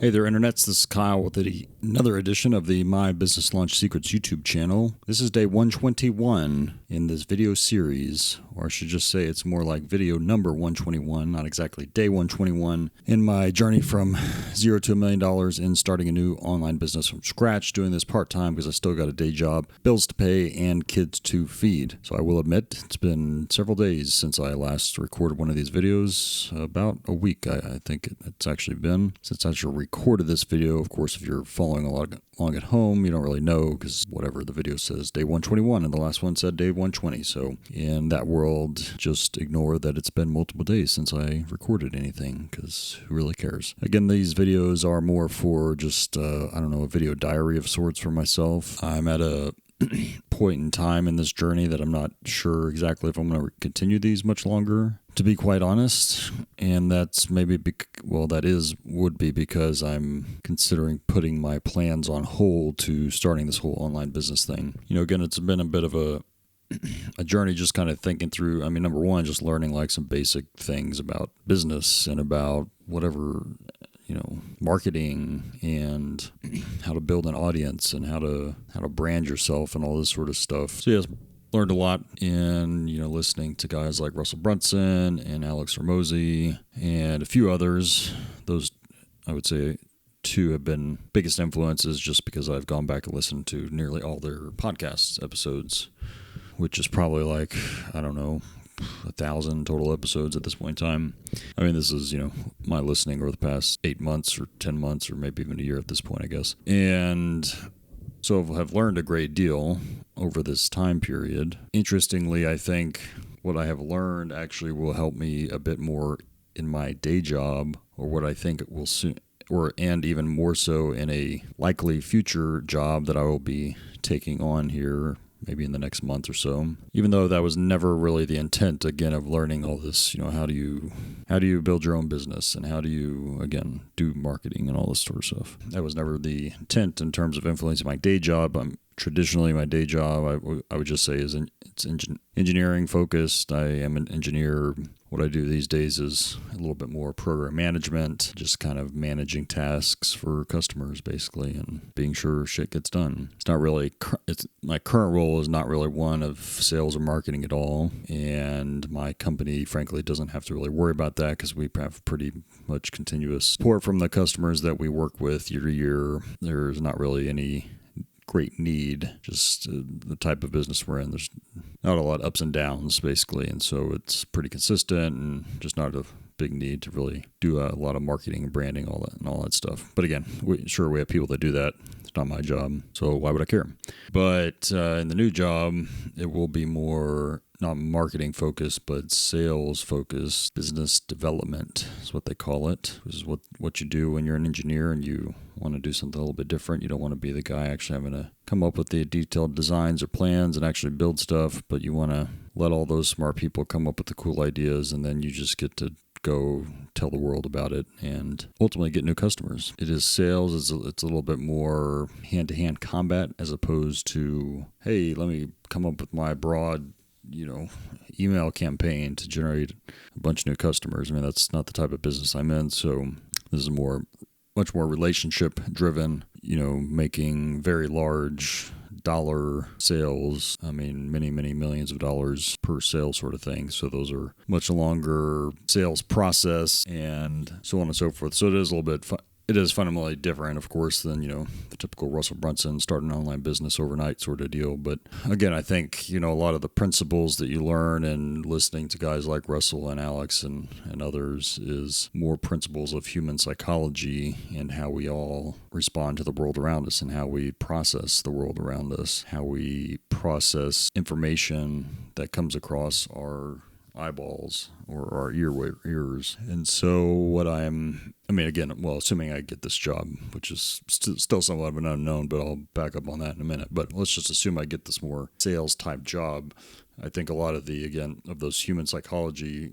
Hey there, internets. This is Kyle with another edition of the My Business Launch Secrets YouTube channel. This is day 121 in this video series, or I should just say it's more like video number 121, not exactly day 121, in my journey from $0 to $1 million in starting a new online business from scratch, doing this part-time because I still got a day job, bills to pay, and kids to feed. So I will admit, it's been several days since I last recorded one of these videos, about a week, I think it's actually been, since I actually recorded this video. Of course, if you're following along at home, you don't really know because whatever the video says, day 121, and the last one said day 120. So in that world, just ignore that it's been multiple days since I recorded anything because who really cares? Again, these videos are more for just, a video diary of sorts for myself. I'm at a point in time in this journey that I'm not sure exactly if I'm going to continue these much longer, to be quite honest. And that's maybe, would be because I'm considering putting my plans on hold to starting this whole online business thing. Again, it's been a bit of a journey just kind of thinking through, number one, just learning like some basic things about business and about whatever, marketing and how to build an audience and how to brand yourself and all this sort of stuff. So yes, learned a lot in, listening to guys like Russell Brunson and Alex Hormozi and a few others. Those, I would say, two have been biggest influences just because I've gone back and listened to nearly all their podcast episodes, which is probably like, 1,000 total episodes at this point in time. This is, my listening over the past 8 months or 10 months or maybe even a year at this point, I guess. And so I've learned a great deal over this time period. Interestingly, I think what I have learned actually will help me a bit more in my day job, or what I think it will soon, and even more so in a likely future job that I will be taking on here maybe in the next month or so, even though that was never really the intent, again, of learning all this, how do you build your own business and how do you, again, do marketing and all this sort of stuff. That was never the intent in terms of influencing my day job. Traditionally, my day job, I would just say, it's engineering focused. I am an engineer. What I do these days is a little bit more program management, just kind of managing tasks for customers, basically, and being sure shit gets done. My current role is not really one of sales or marketing at all, and my company, frankly, doesn't have to really worry about that because we have pretty much continuous support from the customers that we work with year to year. There's not really any great need, just the type of business we're in. There's not a lot of ups and downs, basically, and so it's pretty consistent and just not a big need to really do a lot of marketing and branding, all that stuff. But again, we have people that do that. It's not my job, so why would I care? But in the new job, it will be more not marketing focused, but sales focused. Business development is what they call it. This is what you do when you're an engineer and you want to do something a little bit different. You don't want to be the guy actually having to come up with the detailed designs or plans and actually build stuff, but you want to let all those smart people come up with the cool ideas, and then you just get to go tell the world about it and ultimately get new customers. It is sales. It's a little bit more hand-to-hand combat as opposed to, hey, let me come up with my broad email campaign to generate a bunch of new customers. That's not the type of business I'm in. So this is much more relationship driven, making very large dollar sales. Many, many millions of dollars per sale sort of thing. So those are much longer sales process and so on and so forth. So it is a little bit it is fundamentally different, of course, than, the typical Russell Brunson start an online business overnight sort of deal. But again, I think, a lot of the principles that you learn and listening to guys like Russell and Alex and others is more principles of human psychology and how we all respond to the world around us and how we process the world around us, how we process information that comes across our eyeballs or our ears. And so assuming I get this job, which is still somewhat of an unknown, but I'll back up on that in a minute. But let's just assume I get this more sales type job. I think a lot of of those human psychology,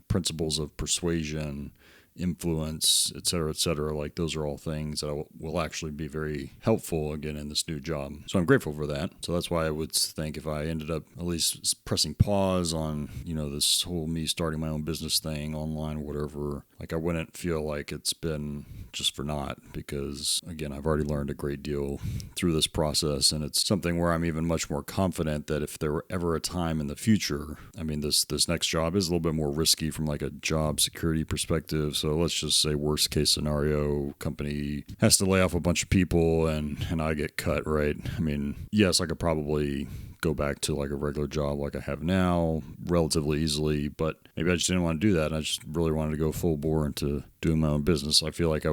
principles of persuasion influence, et cetera, et cetera. Like those are all things that will actually be very helpful again in this new job. So I'm grateful for that. So that's why I would think if I ended up at least pressing pause on, this whole me starting my own business thing online or whatever, like I wouldn't feel like it's been just for naught, because again, I've already learned a great deal through this process, and it's something where I'm even much more confident that if there were ever a time in the future, I mean, this next job is a little bit more risky from like a job security perspective. So let's just say worst case scenario, company has to lay off a bunch of people and I get cut, right? I mean, yes, I could probably go back to like a regular job like I have now relatively easily, but maybe I just didn't want to do that. I just really wanted to go full bore into doing my own business. I feel like I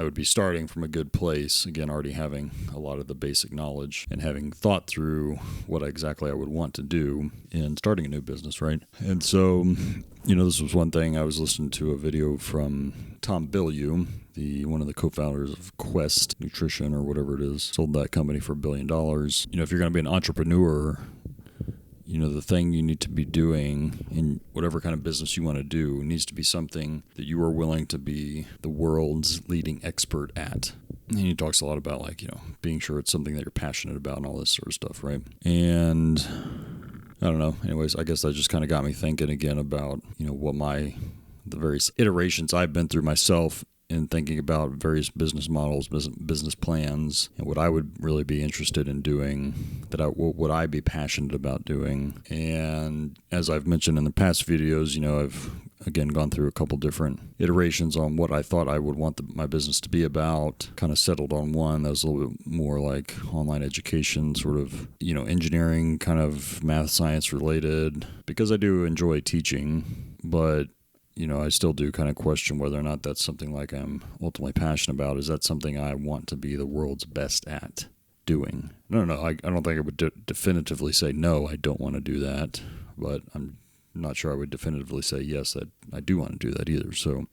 would be starting from a good place, again, already having a lot of the basic knowledge and having thought through what exactly I would want to do in starting a new business, right? And so, this was one thing. I was listening to a video from Tom Bilyeu, one of the co-founders of Quest Nutrition or whatever it is, sold that company for $1 billion. If you're going to be an entrepreneur, the thing you need to be doing in whatever kind of business you want to do needs to be something that you are willing to be the world's leading expert at. And he talks a lot about being sure it's something that you're passionate about and all this sort of stuff, right? And I don't know. Anyways, I guess that just kind of got me thinking again about, what the various iterations I've been through myself in thinking about various business models, business plans, and what I would really be interested in doing, what I'd be passionate about doing. And as I've mentioned in the past videos, I've again gone through a couple different iterations on what I thought I would want my business to be about. Kind of settled on one that was a little bit more like online education, sort of, engineering, kind of math, science related, because I do enjoy teaching, but I still do kind of question whether or not that's something like I'm ultimately passionate about. Is that something I want to be the world's best at doing? No, I don't think I would definitively say, no, I don't want to do that. But I'm not sure I would definitively say, yes, that I do want to do that either. So,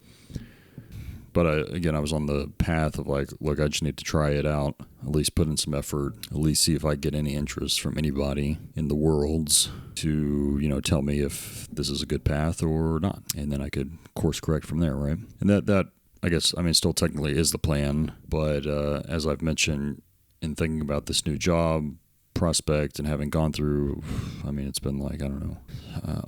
but I was on the path of like, look, I just need to try it out, at least put in some effort, at least see if I get any interest from anybody in the worlds to, tell me if this is a good path or not. And then I could course correct from there, right? And that I guess, still technically is the plan. But as I've mentioned in thinking about this new job prospect and having gone through, it's been like, I don't know,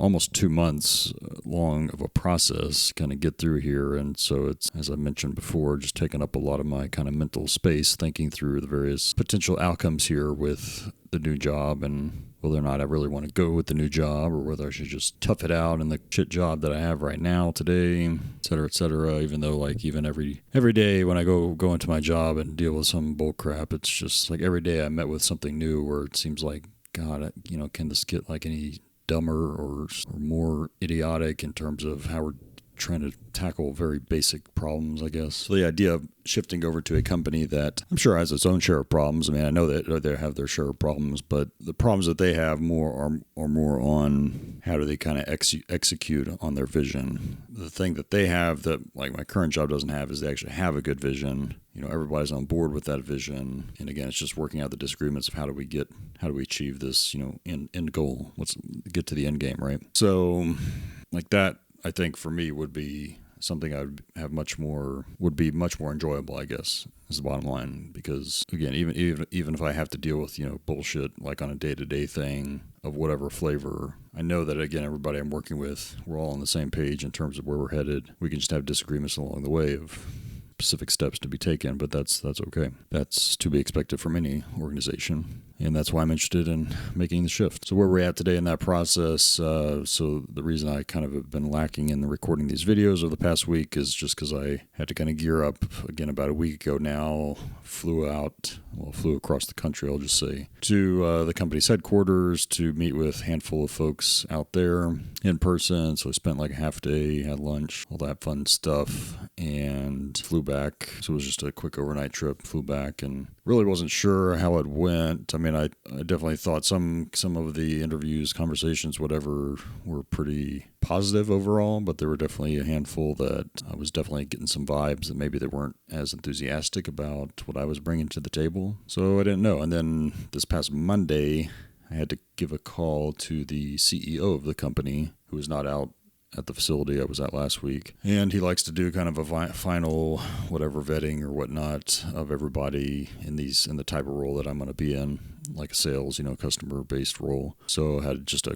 almost 2 months long of a process kind of get through here. And so it's, as I mentioned before, just taking up a lot of my kind of mental space, thinking through the various potential outcomes here with the new job and whether or not I really want to go with the new job or whether I should just tough it out in the shit job that I have right now today, et cetera, even though like even every day when I go into my job and deal with some bull crap, it's just like every day I met with something new where it seems like, God, can this get like any dumber or more idiotic in terms of how we're trying to tackle very basic problems, I guess. So the idea of shifting over to a company that I'm sure has its own share of problems. I know that they have their share of problems, but the problems that they have more are more on how do they kind of execute on their vision. The thing that they have that like my current job doesn't have is they actually have a good vision. Everybody's on board with that vision. And again, it's just working out the disagreements of how do we achieve this, end goal. Let's get to the end game, right? So like that, I think for me would be something would be much more enjoyable, I guess, is the bottom line. Because again, even if I have to deal with, bullshit like on a day-to-day thing of whatever flavor, I know that again, everybody I'm working with, we're all on the same page in terms of where we're headed. We can just have disagreements along the way of specific steps to be taken, but that's okay. That's to be expected from any organization. And that's why I'm interested in making the shift. So where we're at today in that process, so the reason I kind of have been lacking in recording these videos over the past week is just because I had to kind of gear up again about a week ago now, flew across the country, I'll just say, to the company's headquarters to meet with a handful of folks out there in person. So I spent like a half day, had lunch, all that fun stuff, and flew back. So it was just a quick overnight trip, flew back, and really wasn't sure how it went. I definitely thought some of the interviews, conversations, whatever, were pretty positive overall, but there were definitely a handful that I was definitely getting some vibes that maybe they weren't as enthusiastic about what I was bringing to the table. So I didn't know. And then this past Monday, I had to give a call to the CEO of the company, who was not out at the facility I was at last week. And he likes to do kind of a final whatever vetting or whatnot of everybody in the type of role that I'm going to be in, like a sales, customer-based role. So I had just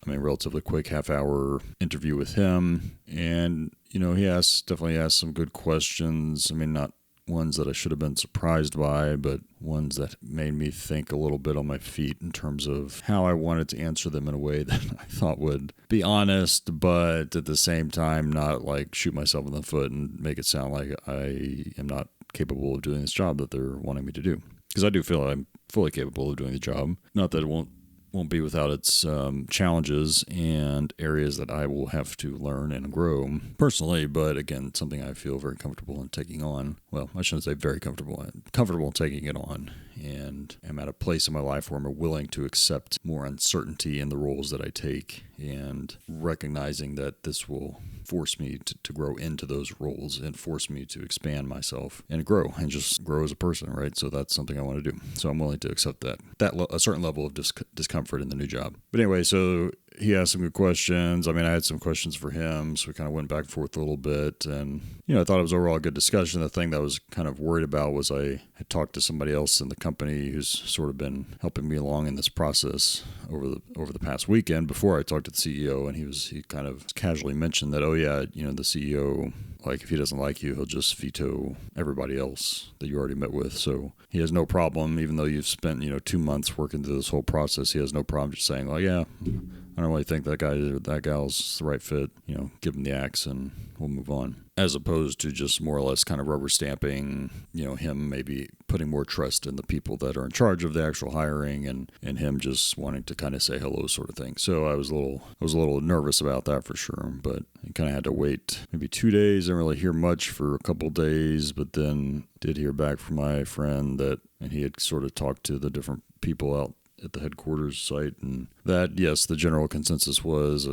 relatively quick half-hour interview with him. And, he definitely asked some good questions. Not ones that I should have been surprised by, but ones that made me think a little bit on my feet in terms of how I wanted to answer them in a way that I thought would be honest, but at the same time not like shoot myself in the foot and make it sound like I am not capable of doing this job that they're wanting me to do. Because I do feel I'm fully capable of doing the job. Not that it won't be without its challenges and areas that I will have to learn and grow personally, but again, something I feel very comfortable in taking on. Well, I shouldn't say very comfortable. I'm comfortable taking it on, and I'm at a place in my life where I'm willing to accept more uncertainty in the roles that I take, and recognizing that this will force me to grow into those roles and force me to expand myself and grow and just grow as a person, right? So that's something I want to do. So I'm willing to accept a certain level of discomfort in the new job. But anyway, so he asked some good questions. I had some questions for him, so we kind of went back and forth a little bit. And, I thought it was overall a good discussion. The thing that I was kind of worried about was I had talked to somebody else in the company who's sort of been helping me along in this process over the past weekend before I talked to the CEO, and he kind of casually mentioned that, oh yeah, the CEO, like if he doesn't like you, he'll just veto everybody else that you already met with. So he has no problem, even though you've spent, 2 months working through this whole process, he has no problem just saying, oh yeah, I don't really think that guy or that gal's the right fit, give him the axe and we'll move on. As opposed to just more or less kind of rubber stamping, him maybe putting more trust in the people that are in charge of the actual hiring and him just wanting to kind of say hello sort of thing. So I was a little nervous about that for sure, but I kind of had to wait maybe 2 days. Didn't really hear much for a couple of days, but then did hear back from my friend and he had sort of talked to the different people out at the headquarters site, and that, yes, the general consensus was,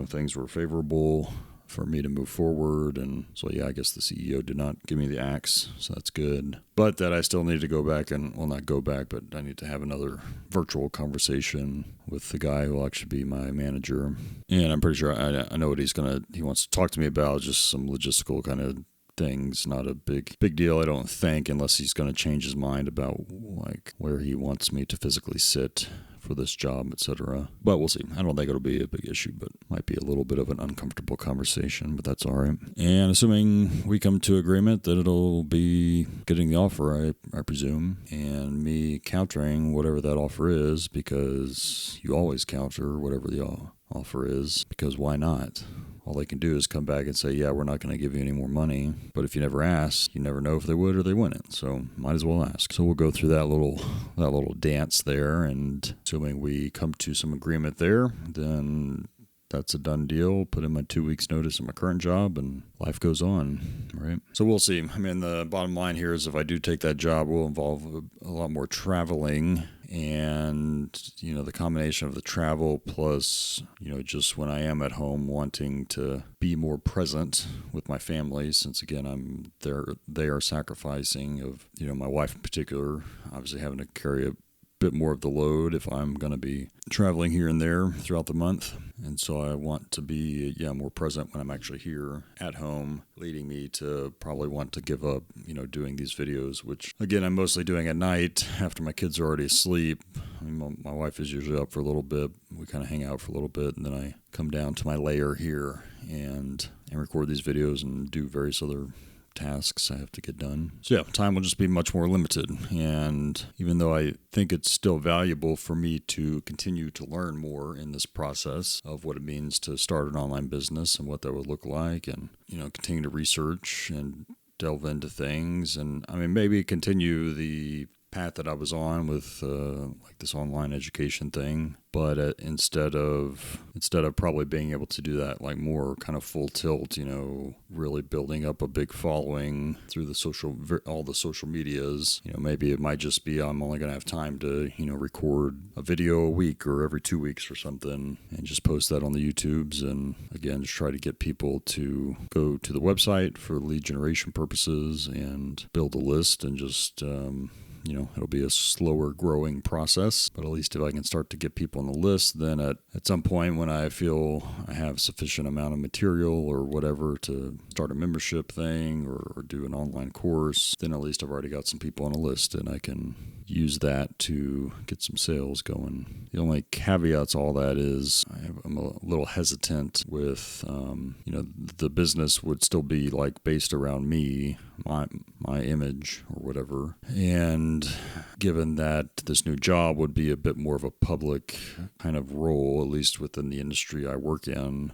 things were favorable for me to move forward. And so, yeah, I guess the CEO did not give me the axe, so that's good. But that I still need to go back not go back, but I need to have another virtual conversation with the guy who will actually be my manager. And I'm pretty sure I know what he wants to talk to me about, just some logistical kind of things, not a big deal, I don't think, unless he's going to change his mind about like where he wants me to physically sit for this job, etc. But we'll see. I don't think it'll be a big issue, but might be a little bit of an uncomfortable conversation, but that's all right. And assuming we come to agreement that it'll be getting the offer, I presume, and me countering whatever that offer is, because you always counter whatever the offer is, because why not? All they can do is come back and say, yeah, we're not going to give you any more money. But if you never ask, you never know if they would or they wouldn't. So might as well ask. So we'll go through that little dance there. And assuming we come to some agreement there, then that's a done deal. Put in my 2 weeks notice in my current job and life goes on, right? So we'll see. The bottom line here is if I do take that job, it will involve a lot more traveling. And, the combination of the travel plus, just when I am at home wanting to be more present with my family, since again, they are sacrificing of, my wife in particular, obviously having to carry a bit more of the load if I'm going to be traveling here and there throughout the month. And so I want to be, more present when I'm actually here at home, leading me to probably want to give up, doing these videos, which again, I'm mostly doing at night after my kids are already asleep. My wife is usually up for a little bit. We kind of hang out for a little bit, and then I come down to my lair here and record these videos and do various other tasks I have to get done. So yeah, time will just be much more limited. And even though I think it's still valuable for me to continue to learn more in this process of what it means to start an online business and what that would look like, and, continue to research and delve into things, and maybe continue the path that I was on with like this online education thing, but instead of probably being able to do that like more kind of full tilt, really building up a big following through all the social medias, maybe it might just be I'm only going to have time to record a video a week or every 2 weeks or something and just post that on the YouTubes, and again just try to get people to go to the website for lead generation purposes and build a list and just it'll be a slower growing process, but at least if I can start to get people on the list, then at some point when I feel I have sufficient amount of material or whatever to start a membership thing or do an online course, then at least I've already got some people on a list and I can use that to get some sales going. The only caveat to all that is I'm a little hesitant with, the business would still be like based around me, my image or whatever. And given that this new job would be a bit more of a public kind of role, at least within the industry I work in,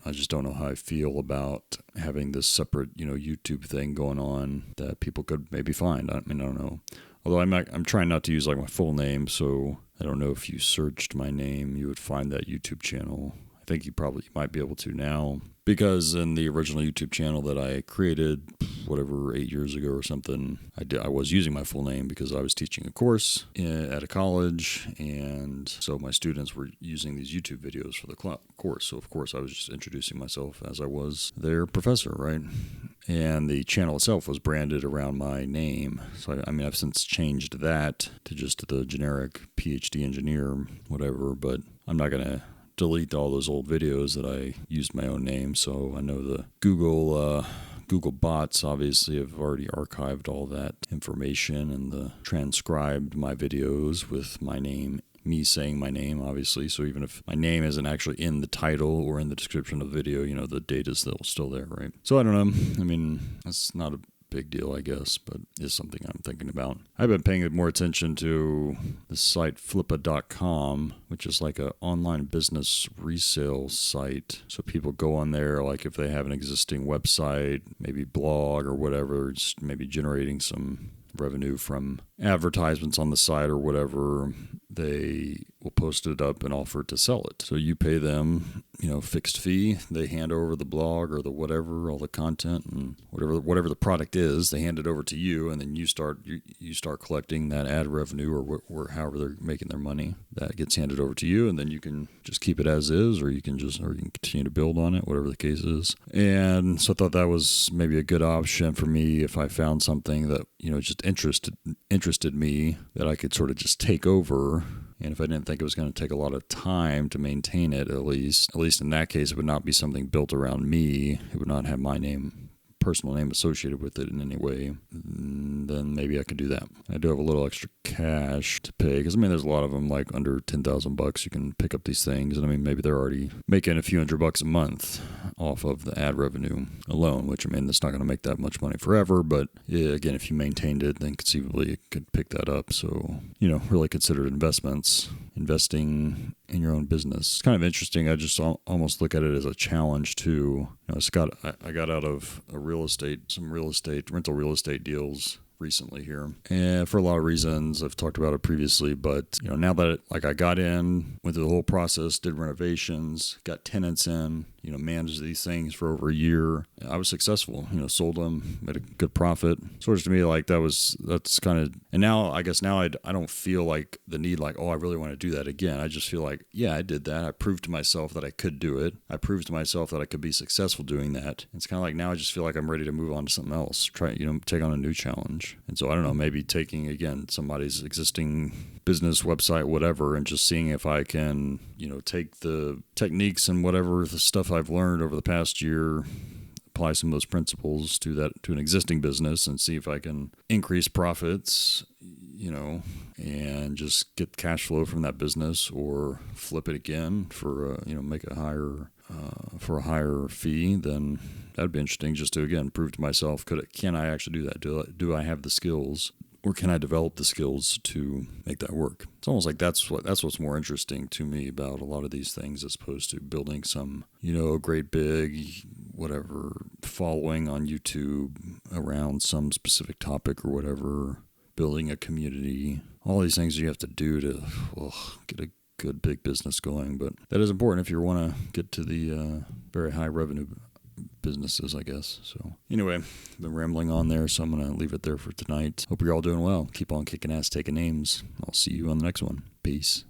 I just don't know how I feel about having this separate, YouTube thing going on that people could maybe find. I don't know. Although I'm trying not to use like my full name, so I don't know if you searched my name, you would find that YouTube channel. I think you might be able to now, because in the original YouTube channel that I created, 8 years ago or something, I was using my full name because I was teaching a course at a college, and so my students were using these YouTube videos for the course. So of course I was just introducing myself as I was their professor, right? And the channel itself was branded around my name. So I've since changed that to just the generic PhD engineer, whatever, but I'm not going to delete all those old videos that I used my own name. So I know the Google bots obviously have already archived all that information and transcribed my videos with my name, me saying my name, obviously. So even if my name isn't actually in the title or in the description of the video, the data's still there, right? So I don't know. That's not a big deal, I guess, but is something I'm thinking about. I've been paying more attention to the site flippa.com, which is like an online business resale site. So people go on there, like if they have an existing website, maybe blog or whatever, just maybe generating some revenue from advertisements on the site or whatever, they will post it up and offer to sell it. So you pay them, fixed fee. They hand over the blog or the whatever, all the content and whatever the product is. They hand it over to you, and then you start collecting that ad revenue or however they're making their money. That gets handed over to you, and then you can just keep it as is, or you can continue to build on it, whatever the case is. And so I thought that was maybe a good option for me if I found something that just interested me that I could sort of just take over. And if I didn't think it was going to take a lot of time to maintain it, at least in that case, it would not be something built around me. It would not have my personal name associated with it in any way. Then maybe I could do that. I do have a little extra cash to pay because there's a lot of them like under $10,000. You can pick up these things, and maybe they're already making a few $100 a month off of the ad revenue alone, which that's not going to make that much money forever. But yeah, again, if you maintained it, then conceivably it could pick that up. So really consider investing in your own business. It's kind of interesting. I just almost look at it as a challenge too. I got out of rental real estate deals recently here, and for a lot of reasons I've talked about it previously, but now that I got in, went through the whole process, did renovations, got tenants in, managed these things for over a year, I was successful, sold them, made a good profit. So to me, like that's kind of, and now I don't feel like the need, like, oh, I really want to do that again. I just feel like, yeah, I did that. I proved to myself that I could do it. I proved to myself that I could be successful doing that. It's kind of like now I just feel like I'm ready to move on to something else, try, take on a new challenge. And so I don't know, maybe taking again somebody's existing business website, whatever, and just seeing if I can, take the techniques and whatever the stuff I've learned over the past year, apply some of those principles to an existing business and see if I can increase profits, and just get cash flow from that business, or flip it again for, make a higher, for a higher fee. Then that'd be interesting just to, again, prove to myself, can I actually do that? Do I have the skills, or can I develop the skills to make that work? It's almost like that's what's more interesting to me about a lot of these things, as opposed to building some, great big, whatever, following on YouTube around some specific topic or whatever, building a community, all these things you have to do to get a good big business going. But that is important if you want to get to the very high revenue businesses, I guess. So anyway, I've been rambling on there, so I'm going to leave it there for tonight. Hope you're all doing well. Keep on kicking ass, taking names. I'll see you on the next one. Peace.